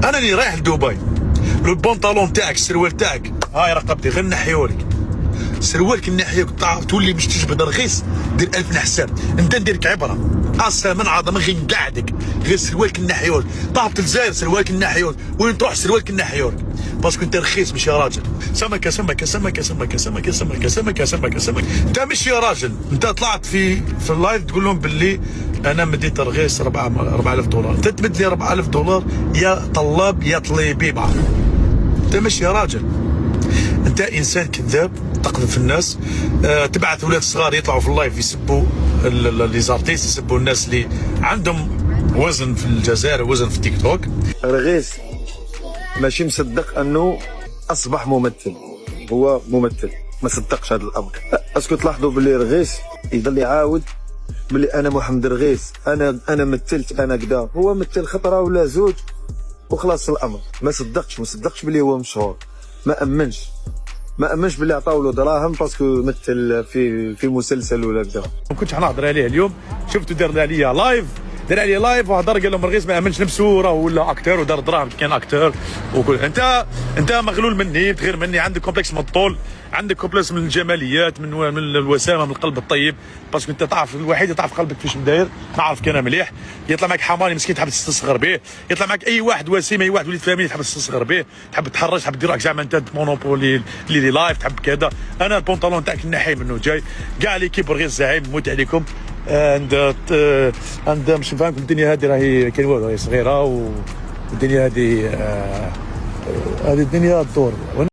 انا اللي رايح لدبي، البنطلون تاعك السروال تاعك هاي رقبتي غير نحيولك، سروالك نحيوك تولي باش تجبد رخيص دير 1000 نحساب، انت نديرك عبره اصلا من عظم غير نقعدك غير سروالك نحيولك، طابت الجزائر سروالك نحيولك، وين تروح سروالك نحيولك باسكو انت رخيص مش يا راجل. سمكه سمكه سمكه سمكه سمكه سمكه سمكه سمكه سمكه، انت مش يا راجل، انت طلعت في اللايف تقول لهم باللي انا مديت رخيص 4000 دولار، انت تمد لي 4000 دولار يا طلاب يا طليبي معاه، انت مش يا راجل، انت انسان كذاب تقذف الناس. تبعث اولاد صغار يطلعوا في اللايف يسبوا لي زارتيست، يسبوا الناس اللي عندهم وزن في الجزائر وزن في التيك توك. رغيس ماشي مصدق انه اصبح ممثل، هو ممثل ما صدقش هذا الامر. اسكو تلاحظوا باللي رغيس يضل يعاود باللي انا محمد رغيس، انا مثلت انا كذا، هو مثل خطره ولا زوج وخلاص الامر. ما صدقش باللي هو مشهور، ما امنش باللي عطاو له دراهم باسكو مثل في مسلسل ولا كذا. ما كنتش حنهضر عليه اليوم، شفتو دار عليا لايف وهضر قال لهم رغيس ما امنش نفسه راه ولا اكتور ودار دراهم كان اكتور وكل. انت مغلول مني، انت غير مني، عندك كومبلكس من الطول، عندك كومبلكس من الجماليات، من الوسامه، من القلب الطيب، باسكو انت تعرف الوحيد اللي تعرف قلبك فيش مداير. نعرفك انا مليح، يطلع معك حماني مسكين تحب تستصغر به، يطلع معك اي واحد وسيم، اي واحد وليد فاميلي تحب تستصغر به، تحب تحرج، تحب دير راك زعما انت مونوبولي لي لايف، تحب كذا. انا البنطلون تاعك نحي منه جاي، كاع ليكيب رغيس زعيم نموت عليكم. عند مش نفهمكم الدنيا هذه راهي كاين والو، راهي صغيره والدنيا هذه الدنيا الدور.